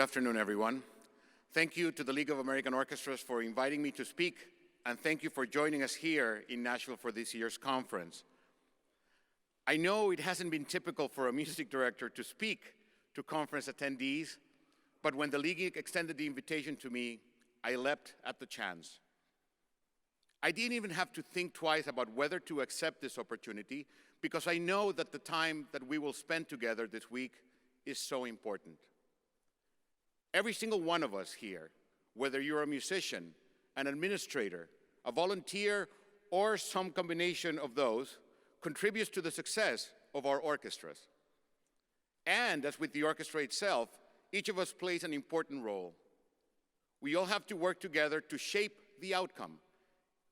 Good afternoon, everyone. Thank you to the League of American Orchestras for inviting me to speak, and thank you for joining us here in Nashville for this year's conference. I know it hasn't been typical for a music director to speak to conference attendees, but when the League extended the invitation to me, I leapt at the chance. I didn't even have to think twice about whether to accept this opportunity because I know that the time that we will spend together this week is so important. Every single one of us here, whether you're a musician, an administrator, a volunteer, or some combination of those, contributes to the success of our orchestras. And as with the orchestra itself, each of us plays an important role. We all have to work together to shape the outcome.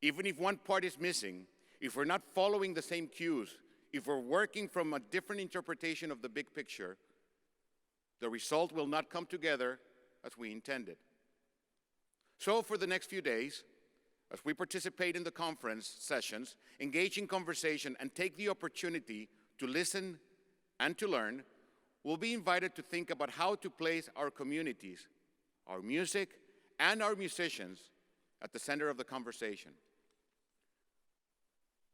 Even if one part is missing, if we're not following the same cues, if we're working from a different interpretation of the big picture, the result will not come together as we intended. So for the next few days, as we participate in the conference sessions, engage in conversation, and take the opportunity to listen and to learn, we'll be invited to think about how to place our communities, our music, and our musicians at the center of the conversation.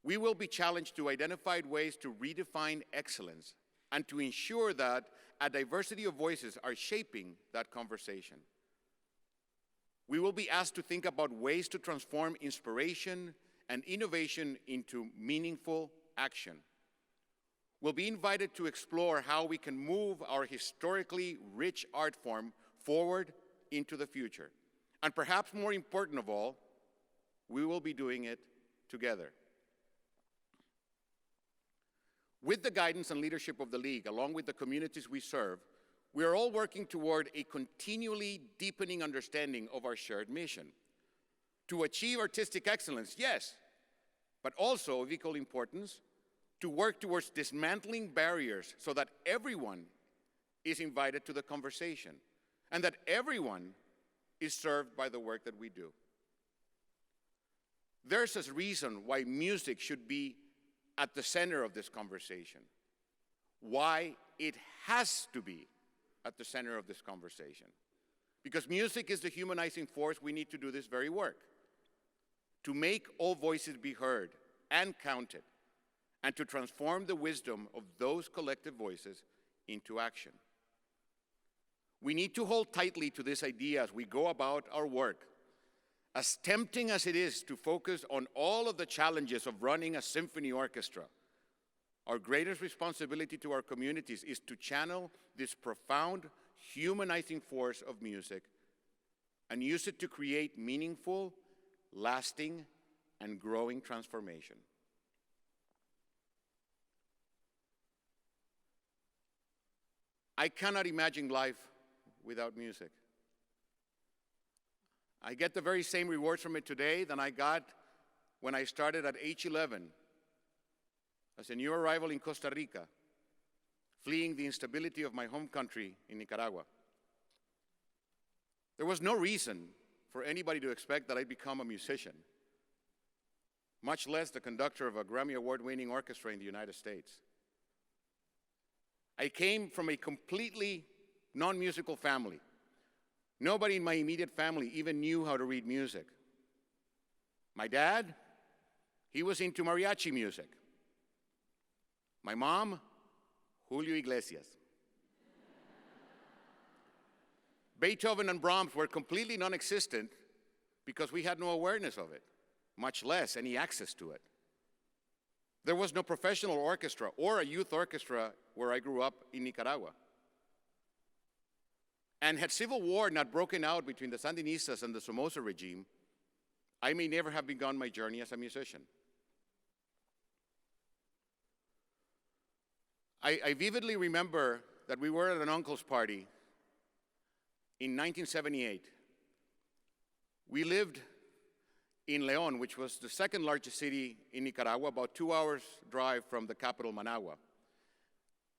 We will be challenged to identify ways to redefine excellence and to ensure that a diversity of voices are shaping that conversation. We will be asked to think about ways to transform inspiration and innovation into meaningful action. We'll be invited to explore how we can move our historically rich art form forward into the future. And perhaps more important of all, we will be doing it together. With the guidance and leadership of the League, along with the communities we serve, we are all working toward a continually deepening understanding of our shared mission. To achieve artistic excellence, yes, but also of equal importance, to work towards dismantling barriers so that everyone is invited to the conversation and that everyone is served by the work that we do. There's a reason why music should be at the center of this conversation, why it has to be at the center of this conversation. Because music is the humanizing force we need to do this very work, to make all voices be heard and counted, and to transform the wisdom of those collective voices into action. We need to hold tightly to this idea as we go about our work. As tempting as it is to focus on all of the challenges of running a symphony orchestra, our greatest responsibility to our communities is to channel this profound humanizing force of music and use it to create meaningful, lasting, and growing transformation. I cannot imagine life without music. I get the very same rewards from it today than I got when I started at age 11 as a new arrival in Costa Rica, fleeing the instability of my home country in Nicaragua. There was no reason for anybody to expect that I'd become a musician, much less the conductor of a Grammy Award-winning orchestra in the United States. I came from a completely non-musical family. Nobody in my immediate family even knew how to read music. My dad, he was into mariachi music. My mom, Julio Iglesias. Beethoven and Brahms were completely non-existent because we had no awareness of it, much less any access to it. There was no professional orchestra or a youth orchestra where I grew up in Nicaragua. And had civil war not broken out between the Sandinistas and the Somoza regime, I may never have begun my journey as a musician. I vividly remember that we were at an uncle's party in 1978. We lived in León, which was the second largest city in Nicaragua, about 2 hours drive from the capital, Managua.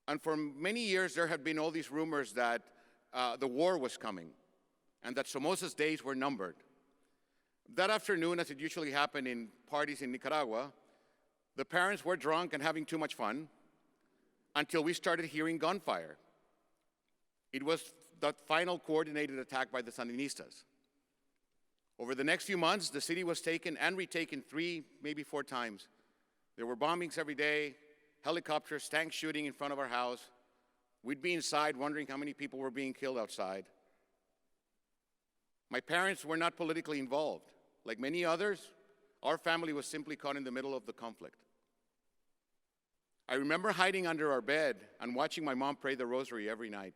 And for many years, there had been all these rumors that the war was coming and that Somoza's days were numbered. That afternoon, as it usually happened in parties in Nicaragua, the parents were drunk and having too much fun until we started hearing gunfire. It was the final coordinated attack by the Sandinistas. Over the next few months, the city was taken and retaken 3, maybe 4 times. There were bombings every day, helicopters, tanks shooting in front of our house. We'd be inside wondering how many people were being killed outside. My parents were not politically involved. Like many others, our family was simply caught in the middle of the conflict. I remember hiding under our bed and watching my mom pray the rosary every night.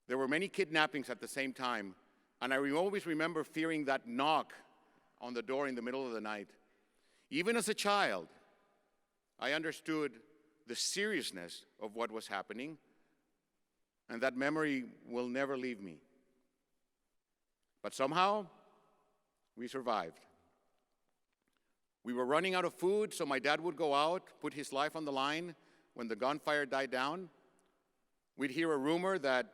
There were many kidnappings at the same time, and I always remember fearing that knock on the door in the middle of the night. Even as a child, I understood the seriousness of what was happening, and that memory will never leave me. But somehow, we survived. We were running out of food, so my dad would go out, put his life on the line. When the gunfire died down, we'd hear a rumor that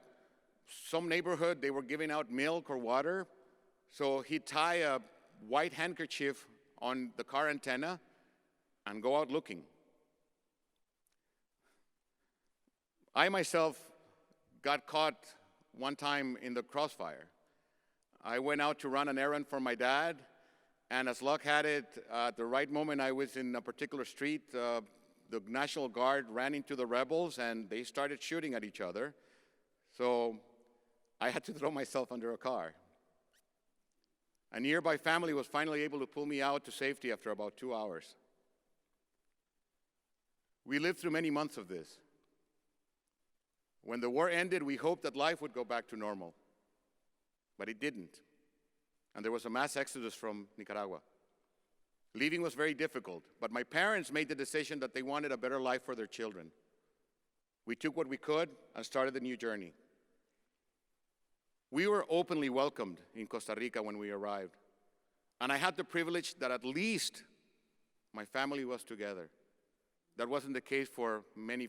some neighborhood, they were giving out milk or water, so he'd tie a white handkerchief on the car antenna and go out looking. I myself got caught one time in the crossfire. I went out to run an errand for my dad, and as luck had it, at the right moment I was in a particular street, the National Guard ran into the rebels and they started shooting at each other. So I had to throw myself under a car. A nearby family was finally able to pull me out to safety after about 2 hours. We lived through many months of this. When the war ended, we hoped that life would go back to normal, but it didn't. And there was a mass exodus from Nicaragua. Leaving was very difficult, but my parents made the decision that they wanted a better life for their children. We took what we could and started a new journey. We were openly welcomed in Costa Rica when we arrived, and I had the privilege that at least my family was together. That wasn't the case for many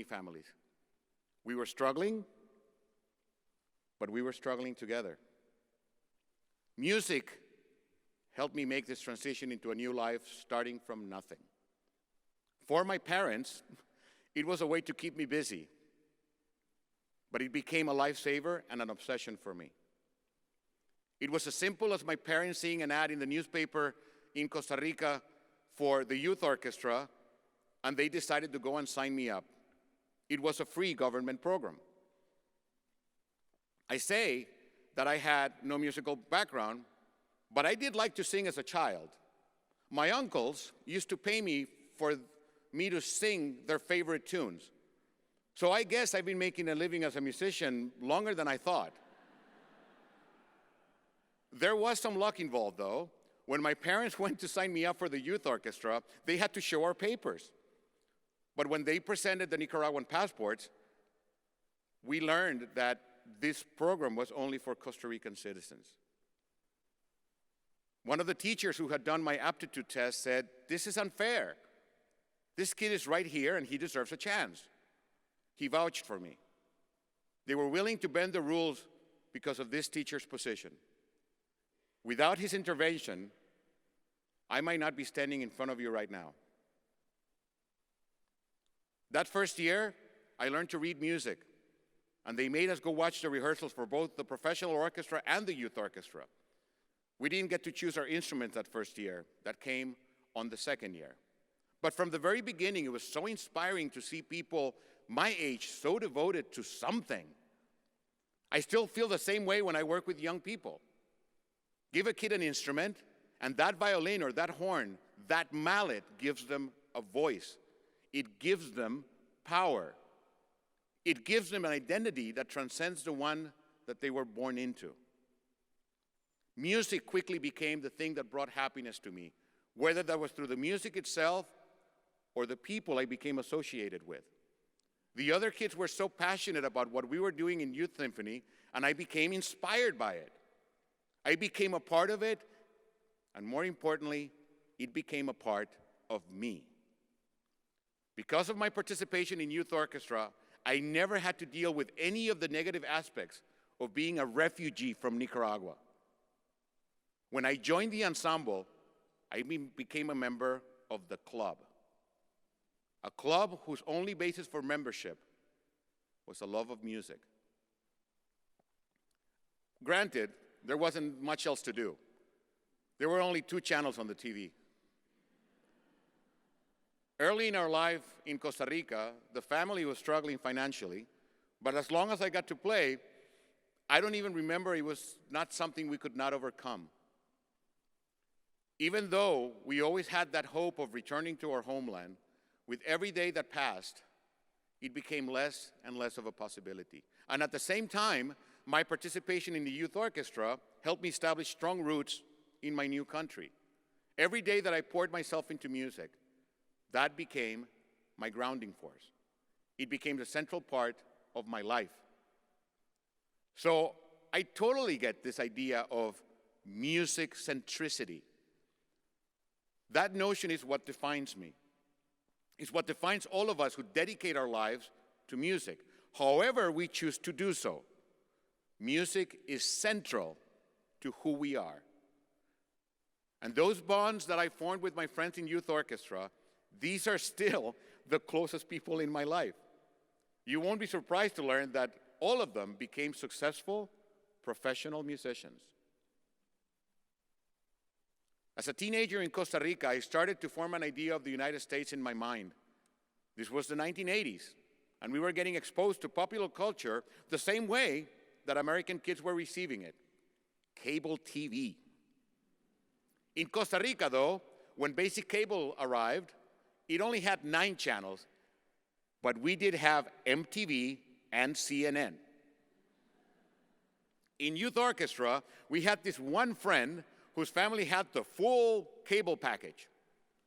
families. We were struggling, but we were struggling together. Music helped me make this transition into a new life, starting from nothing. For my parents, it was a way to keep me busy, but it became a lifesaver and an obsession for me. It was as simple as my parents seeing an ad in the newspaper in Costa Rica for the youth orchestra, and they decided to go and sign me up. It was a free government program. I say that I had no musical background, but I did like to sing as a child. My uncles used to pay me for me to sing their favorite tunes. So I guess I've been making a living as a musician longer than I thought. There was some luck involved, though. When my parents went to sign me up for the youth orchestra, they had to show our papers. But when they presented the Nicaraguan passports, we learned that this program was only for Costa Rican citizens. One of the teachers who had done my aptitude test said, "This is unfair. This kid is right here and he deserves a chance." He vouched for me. They were willing to bend the rules because of this teacher's position. Without his intervention, I might not be standing in front of you right now. That first year, I learned to read music, and they made us go watch the rehearsals for both the professional orchestra and the youth orchestra. We didn't get to choose our instruments that first year. That came on the second year. But from the very beginning, it was so inspiring to see people my age so devoted to something. I still feel the same way when I work with young people. Give a kid an instrument, and that violin or that horn, that mallet gives them a voice. It gives them power. It gives them an identity that transcends the one that they were born into. Music quickly became the thing that brought happiness to me, whether that was through the music itself or the people I became associated with. The other kids were so passionate about what we were doing in Youth Symphony, and I became inspired by it. I became a part of it, and more importantly, it became a part of me. Because of my participation in youth orchestra, I never had to deal with any of the negative aspects of being a refugee from Nicaragua. When I joined the ensemble, I became a member of the club. A club whose only basis for membership was a love of music. Granted, there wasn't much else to do. There were only 2 channels on the TV. Early in our life in Costa Rica, the family was struggling financially, but as long as I got to play, I don't even remember it was not something we could not overcome. Even though we always had that hope of returning to our homeland, with every day that passed, it became less and less of a possibility. And at the same time, my participation in the youth orchestra helped me establish strong roots in my new country. Every day that I poured myself into music, that became my grounding force. It became the central part of my life. So I totally get this idea of music centricity. That notion is what defines me. It's what defines all of us who dedicate our lives to music, however we choose to do so. Music is central to who we are. And those bonds that I formed with my friends in youth orchestra, these are still the closest people in my life. You won't be surprised to learn that all of them became successful professional musicians. As a teenager in Costa Rica, I started to form an idea of the United States in my mind. This was the 1980s, and we were getting exposed to popular culture the same way that American kids were receiving it: cable TV. In Costa Rica, though, when basic cable arrived, it only had 9 channels, but we did have MTV and CNN. In youth orchestra, we had this one friend whose family had the full cable package,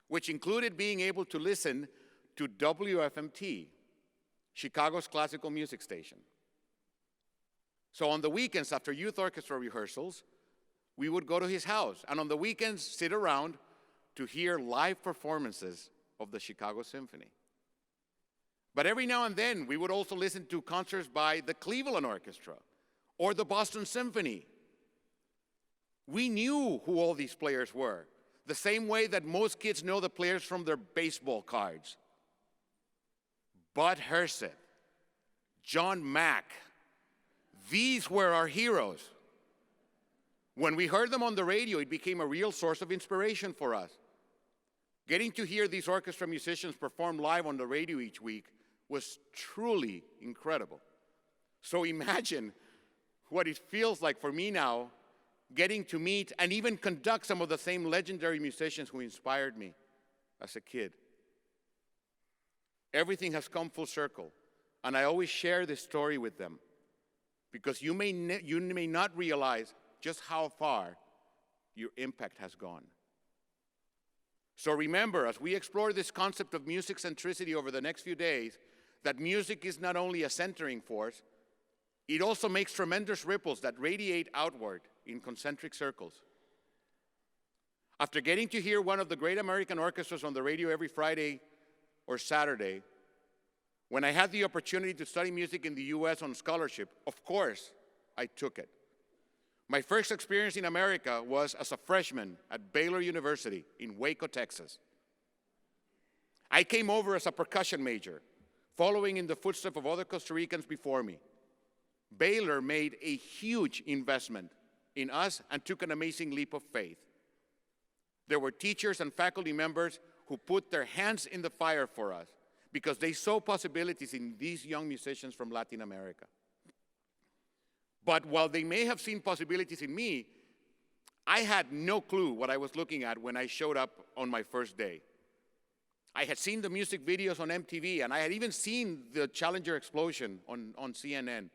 which included being able to listen to WFMT, Chicago's classical music station. So on the weekends after youth orchestra rehearsals, we would go to his house, and on the weekends sit around to hear live performances of the Chicago Symphony. But every now and then, we would also listen to concerts by the Cleveland Orchestra or the Boston Symphony. We knew who all these players were, the same way that most kids know the players from their baseball cards. Bud Herseth, John Mack, these were our heroes. When we heard them on the radio, it became a real source of inspiration for us. Getting to hear these orchestra musicians perform live on the radio each week was truly incredible. So imagine what it feels like for me now, getting to meet and even conduct some of the same legendary musicians who inspired me as a kid. Everything has come full circle, and I always share this story with them because you may not realize just how far your impact has gone. So remember, as we explore this concept of music centricity over the next few days, that music is not only a centering force, it also makes tremendous ripples that radiate outward in concentric circles. After getting to hear one of the great American orchestras on the radio every Friday or Saturday, when I had the opportunity to study music in the US on scholarship, of course, I took it. My first experience in America was as a freshman at Baylor University in Waco, Texas. I came over as a percussion major, following in the footsteps of other Costa Ricans before me. Baylor made a huge investment in us and took an amazing leap of faith. There were teachers and faculty members who put their hands in the fire for us because they saw possibilities in these young musicians from Latin America. But while they may have seen possibilities in me, I had no clue what I was looking at when I showed up on my first day. I had seen the music videos on MTV, and I had even seen the Challenger explosion on CNN.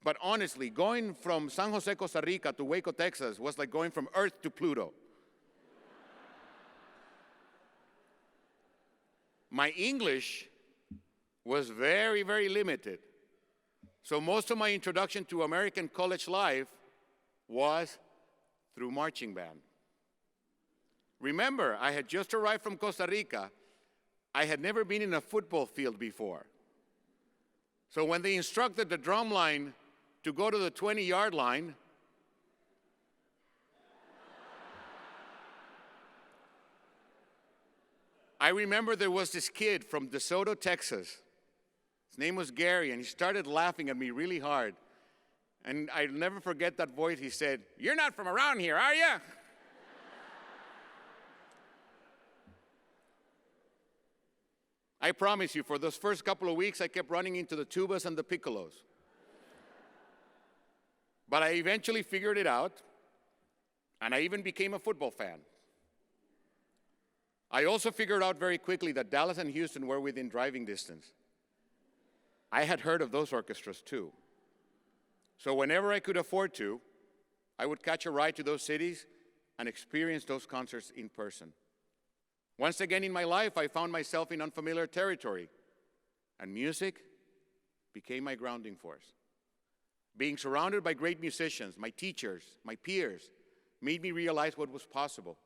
But honestly, going from San Jose, Costa Rica to Waco, Texas was like going from Earth to Pluto. My English was very, very limited. So most of my introduction to American college life was through marching band. Remember, I had just arrived from Costa Rica. I had never been in a football field before. So when they instructed the drum line to go to the 20-yard line, I remember there was this kid from DeSoto, Texas. His name was Gary, and he started laughing at me really hard. And I'll never forget that voice. He said, "You're not from around here, are you?" I promise you, for those first couple of weeks, I kept running into the tubas and the piccolos. But I eventually figured it out, and I even became a football fan. I also figured out very quickly that Dallas and Houston were within driving distance. I had heard of those orchestras too. So whenever I could afford to, I would catch a ride to those cities and experience those concerts in person. Once again in my life, I found myself in unfamiliar territory, and music became my grounding force. Being surrounded by great musicians, my teachers, my peers, made me realize what was possible.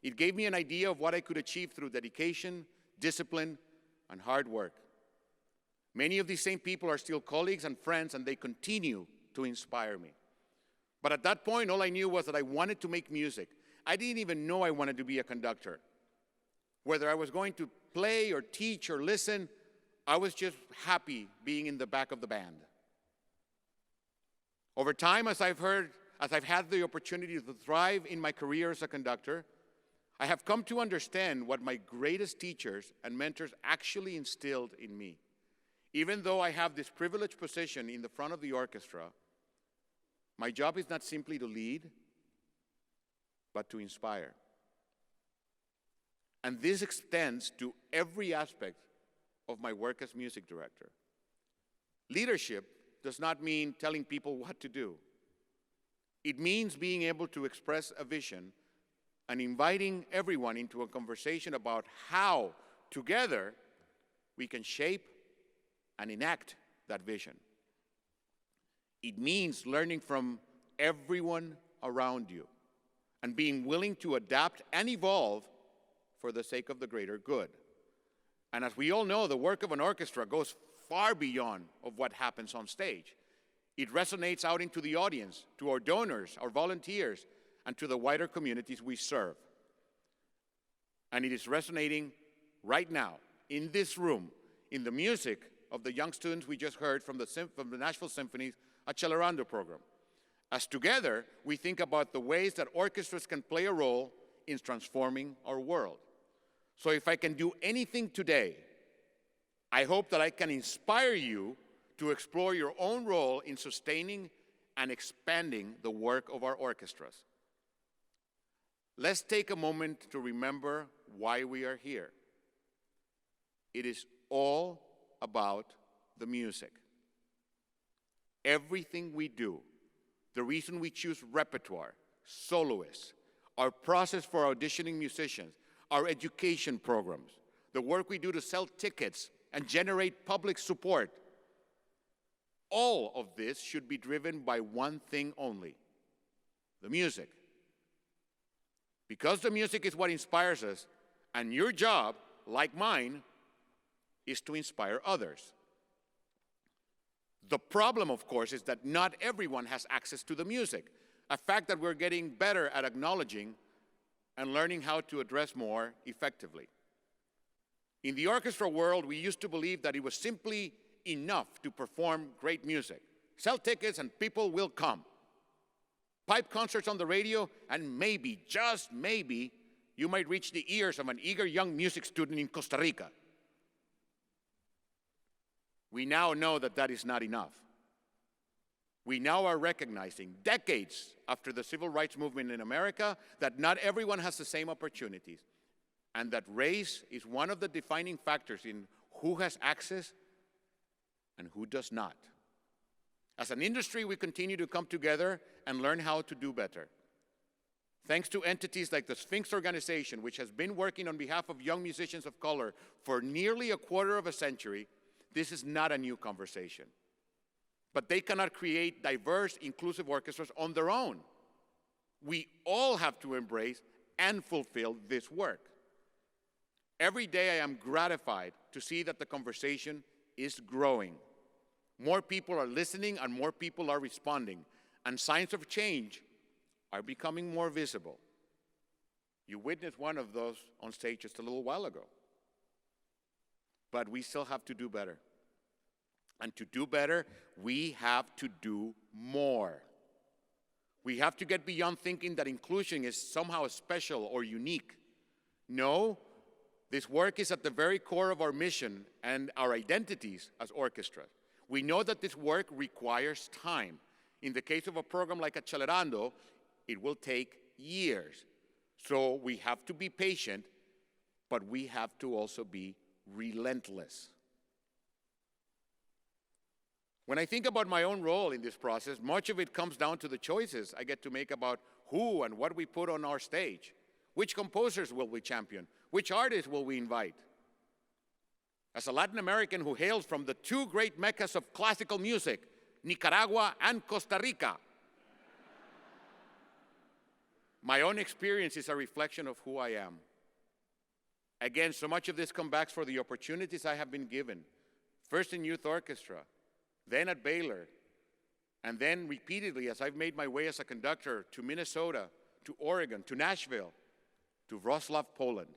It gave me an idea of what I could achieve through dedication, discipline, and hard work. Many of these same people are still colleagues and friends, and they continue to inspire me. But at that point, all I knew was that I wanted to make music. I didn't even know I wanted to be a conductor. Whether I was going to play or teach or listen, I was just happy being in the back of the band. Over time, as I've had the opportunity to thrive in my career as a conductor, I have come to understand what my greatest teachers and mentors actually instilled in me. Even though I have this privileged position in the front of the orchestra, my job is not simply to lead, but to inspire. And this extends to every aspect of my work as music director. Leadership does not mean telling people what to do. It means being able to express a vision and inviting everyone into a conversation about how, together, we can shape and enact that vision. It means learning from everyone around you and being willing to adapt and evolve for the sake of the greater good. And as we all know, the work of an orchestra goes far beyond of what happens on stage. It resonates out into the audience, to our donors, our volunteers, and to the wider communities we serve. And it is resonating right now, in this room, in the music of the young students we just heard from the Nashville Symphony's Accelerando program. As together, we think about the ways that orchestras can play a role in transforming our world. So if I can do anything today, I hope that I can inspire you to explore your own role in sustaining and expanding the work of our orchestras. Let's take a moment to remember why we are here. It is all about the music. Everything we do, the reason we choose repertoire, soloists, our process for auditioning musicians, our education programs, the work we do to sell tickets and generate public support, all of this should be driven by one thing only: the music. Because the music is what inspires us, and your job, like mine, is to inspire others. The problem, of course, is that not everyone has access to the music, a fact that we're getting better at acknowledging and learning how to address more effectively. In the orchestra world, we used to believe that it was simply enough to perform great music. Sell tickets and people will come. Pipe concerts on the radio, and maybe, just maybe, you might reach the ears of an eager young music student in Costa Rica. We now know that that is not enough. We now are recognizing, decades after the civil rights movement in America, that not everyone has the same opportunities, and that race is one of the defining factors in who has access and who does not. As an industry, we continue to come together and learn how to do better. Thanks to entities like the Sphinx organization, which has been working on behalf of young musicians of color for nearly a quarter of a century, this is not a new conversation. But they cannot create diverse, inclusive orchestras on their own. We all have to embrace and fulfill this work. Every day I am gratified to see that the conversation is growing. More people are listening and more people are responding, and signs of change are becoming more visible. You witnessed one of those on stage just a little while ago. But we still have to do better. And to do better, we have to do more. We have to get beyond thinking that inclusion is somehow special or unique. No, this work is at the very core of our mission and our identities as orchestras. We know that this work requires time. In the case of a program like Accelerando, it will take years. So we have to be patient, but we have to also be relentless. When I think about my own role in this process, much of it comes down to the choices I get to make about who and what we put on our stage. Which composers will we champion? Which artists will we invite? As a Latin American who hails from the two great meccas of classical music, Nicaragua and Costa Rica, my own experience is a reflection of who I am. Again, so much of this comes back for the opportunities I have been given, first in youth orchestra, then at Baylor, and then repeatedly as I've made my way as a conductor to Minnesota, to Oregon, to Nashville, to Wrocław, Poland.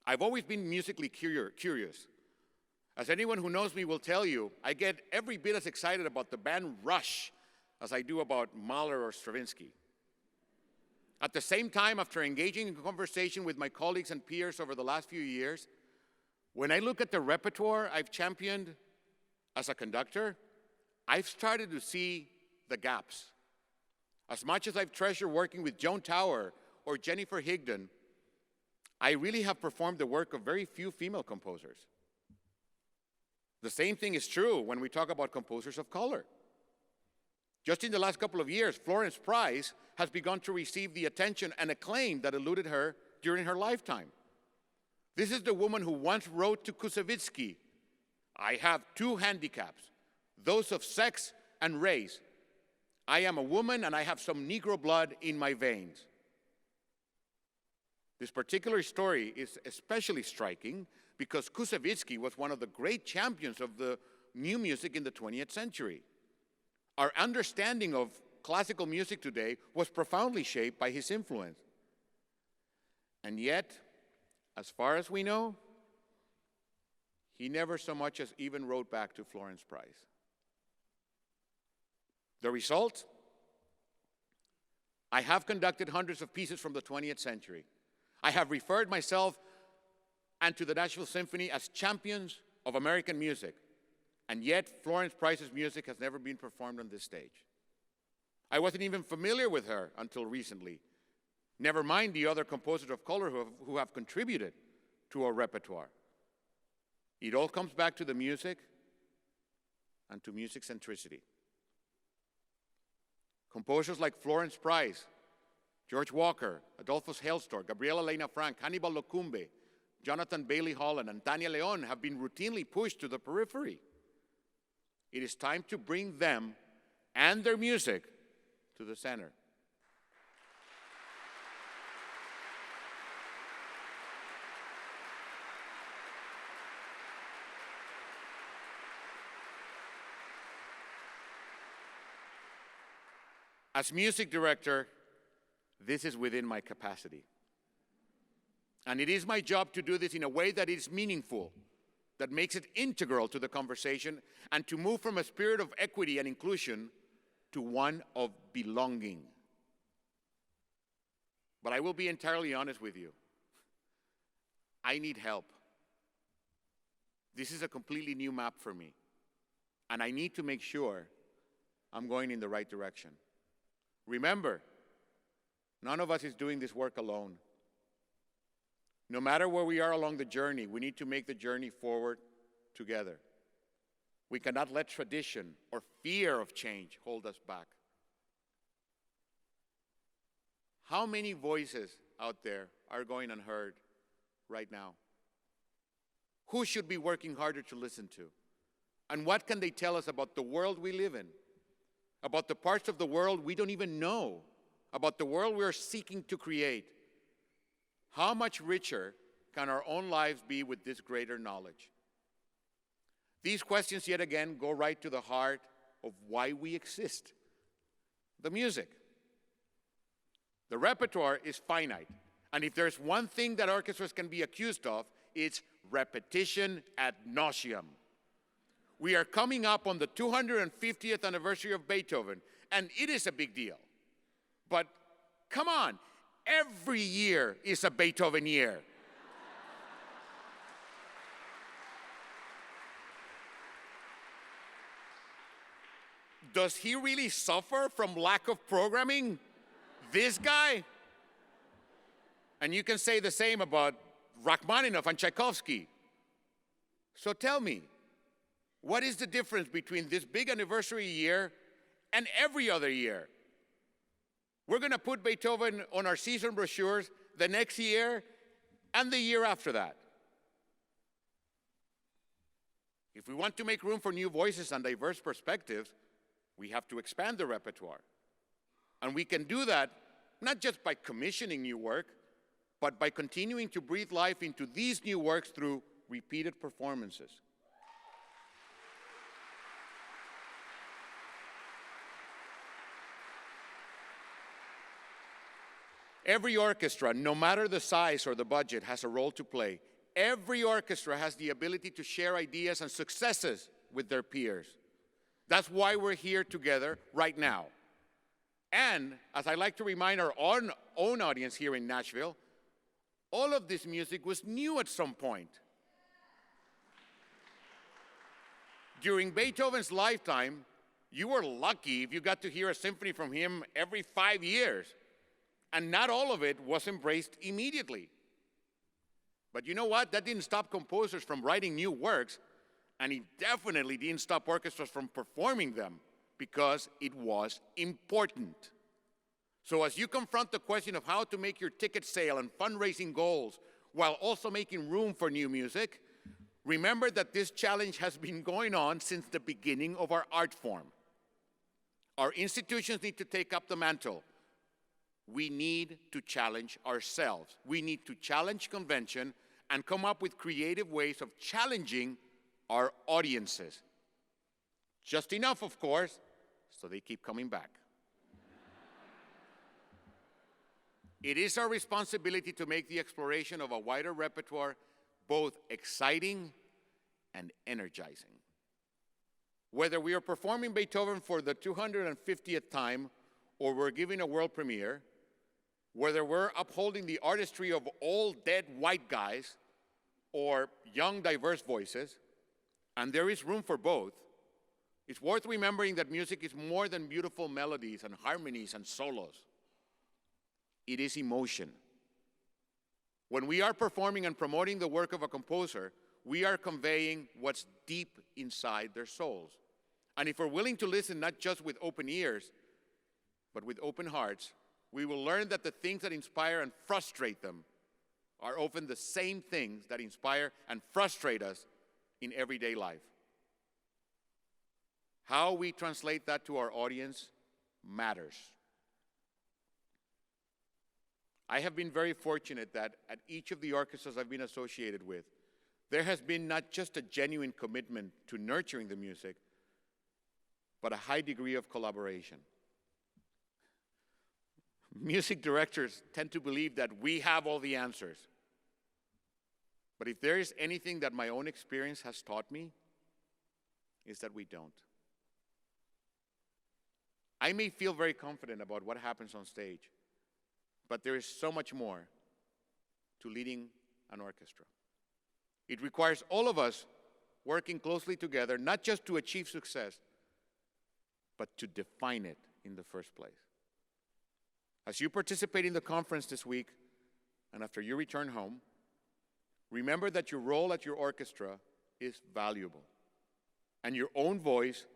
I've always been musically curious. As anyone who knows me will tell you, I get every bit as excited about the band Rush as I do about Mahler or Stravinsky. At the same time, after engaging in conversation with my colleagues and peers over the last few years, when I look at the repertoire I've championed as a conductor, I've started to see the gaps. As much as I've treasured working with Joan Tower or Jennifer Higdon, I really have performed the work of very few female composers. The same thing is true when we talk about composers of color. Just in the last couple of years, Florence Price has begun to receive the attention and acclaim that eluded her during her lifetime. This is the woman who once wrote to Kusevitsky, "I have two handicaps, those of sex and race. I am a woman and I have some Negro blood in my veins." This particular story is especially striking because Kusevitsky was one of the great champions of the new music in the 20th century. Our understanding of classical music today was profoundly shaped by his influence. And yet, as far as we know, he never so much as even wrote back to Florence Price. The result? I have conducted hundreds of pieces from the 20th century. I have referred myself and to the Nashville Symphony as champions of American music. And yet, Florence Price's music has never been performed on this stage. I wasn't even familiar with her until recently. Never mind the other composers of color who have contributed to our repertoire. It all comes back to the music and to music centricity. Composers like Florence Price, George Walker, Adolphus Hailstork, Gabriela Lena Frank, Hannibal Locumbe, Jonathan Bailey Holland, and Tania Leon have been routinely pushed to the periphery. It is time to bring them and their music to the center. As music director, this is within my capacity. And it is my job to do this in a way that is meaningful, that makes it integral to the conversation, and to move from a spirit of equity and inclusion to one of belonging. But I will be entirely honest with you. I need help. This is a completely new map for me, and I need to make sure I'm going in the right direction. Remember, none of us is doing this work alone. No matter where we are along the journey, we need to make the journey forward together. We cannot let tradition or fear of change hold us back. How many voices out there are going unheard right now? Who should be working harder to listen to? And what can they tell us about the world we live in? About the parts of the world we don't even know? About the world we are seeking to create? How much richer can our own lives be with this greater knowledge? These questions, yet again, go right to the heart of why we exist. The music. The repertoire is finite. And if there's one thing that orchestras can be accused of, it's repetition ad nauseam. we are coming up on the 250th anniversary of Beethoven, and it is a big deal. But come on, every year is a Beethoven year. Does he really suffer from lack of programming? This guy? And you can say the same about Rachmaninoff and Tchaikovsky. So tell me, what is the difference between this big anniversary year and every other year? We're going to put Beethoven on our season brochures the next year and the year after that. If we want to make room for new voices and diverse perspectives, we have to expand the repertoire. And we can do that not just by commissioning new work, but by continuing to breathe life into these new works through repeated performances. Every orchestra, no matter the size or the budget, has a role to play. Every orchestra has the ability to share ideas and successes with their peers. That's why we're here together right now. And as I like to remind our own audience here in Nashville, all of this music was new at some point. During Beethoven's lifetime, you were lucky if you got to hear a symphony from him every 5 years. And not all of it was embraced immediately. But you know what? That didn't stop composers from writing new works, and it definitely didn't stop orchestras from performing them, because it was important. So as you confront the question of how to make your ticket sale and fundraising goals while also making room for new music, remember that this challenge has been going on since the beginning of our art form. Our institutions need to take up the mantle. We need to challenge ourselves. We need to challenge convention and come up with creative ways of challenging our audiences. Just enough, of course, so they keep coming back. It is our responsibility to make the exploration of a wider repertoire both exciting and energizing. Whether we are performing Beethoven for the 250th time, or we're giving a world premiere, whether we're upholding the artistry of old dead white guys or young diverse voices, and there is room for both, it's worth remembering that music is more than beautiful melodies and harmonies and solos. It is emotion. When we are performing and promoting the work of a composer, we are conveying what's deep inside their souls. And if we're willing to listen not just with open ears, but with open hearts, we will learn that the things that inspire and frustrate them are often the same things that inspire and frustrate us in everyday life. How we translate that to our audience matters. I have been very fortunate that at each of the orchestras I've been associated with, there has been not just a genuine commitment to nurturing the music, but a high degree of collaboration. Music directors tend to believe that we have all the answers. But if there is anything that my own experience has taught me, is that we don't. I may feel very confident about what happens on stage, but there is so much more to leading an orchestra. It requires all of us working closely together, not just to achieve success, but to define it in the first place. As you participate in the conference this week, and after you return home, remember that your role at your orchestra is valuable, and your own voice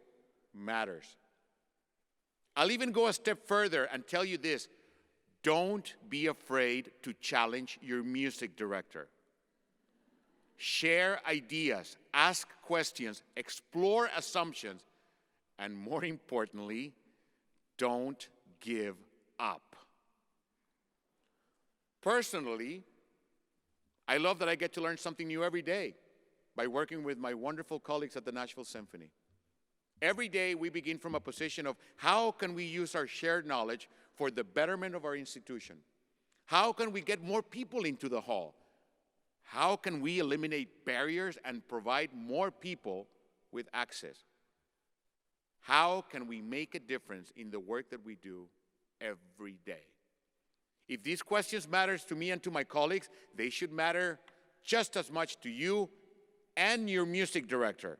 matters. I'll even go a step further and tell you this: don't be afraid to challenge your music director. Share ideas, ask questions, explore assumptions, and more importantly, don't give up. Personally, I love that I get to learn something new every day by working with my wonderful colleagues at the Nashville Symphony. Every day we begin from a position of how can we use our shared knowledge for the betterment of our institution? How can we get more people into the hall? How can we eliminate barriers and provide more people with access. How can we make a difference in the work that we do every day? If these questions matter to me and to my colleagues, they should matter just as much to you and your music director.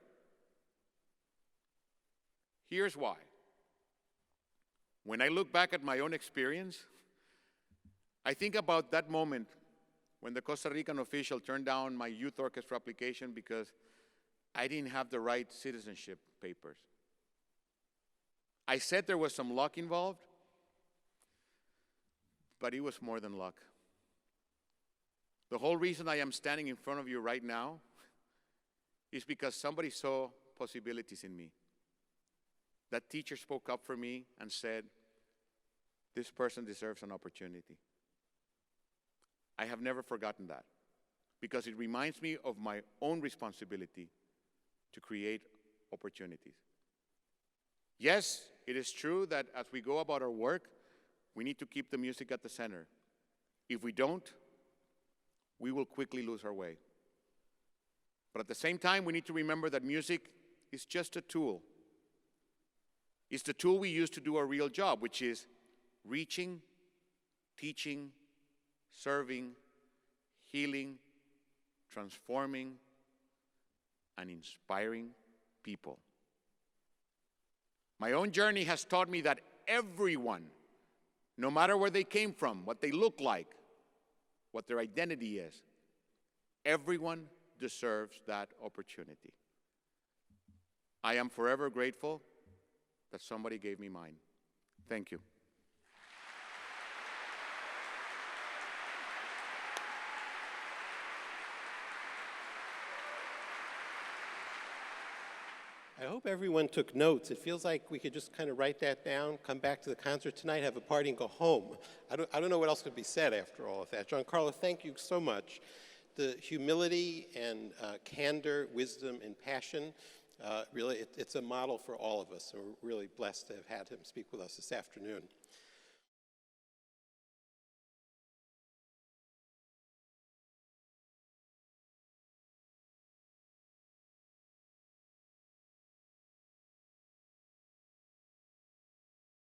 Here's why. When I look back at my own experience, I think about that moment when the Costa Rican official turned down my youth orchestra application because I didn't have the right citizenship papers. I said there was some luck involved, but it was more than luck. The whole reason I am standing in front of you right now is because somebody saw possibilities in me. That teacher spoke up for me and said, this person deserves an opportunity. I have never forgotten that because it reminds me of my own responsibility to create opportunities. Yes, it is true that as we go about our work, we need to keep the music at the center. If we don't, we will quickly lose our way. But at the same time, we need to remember that music is just a tool. It's the tool we use to do our real job, which is reaching, teaching, serving, healing, transforming, and inspiring people. My own journey has taught me that everyone, no matter where they came from, what they look like, what their identity is, everyone deserves that opportunity. I am forever grateful that somebody gave me mine. Thank you. I hope everyone took notes. It feels like we could just kind of write that down, come back to the concert tonight, have a party, and go home. I don't know what else could be said after all of that. Giancarlo, thank you so much. The humility and candor, wisdom, and passion, really, it's a model for all of us. And we're really blessed to have had him speak with us this afternoon.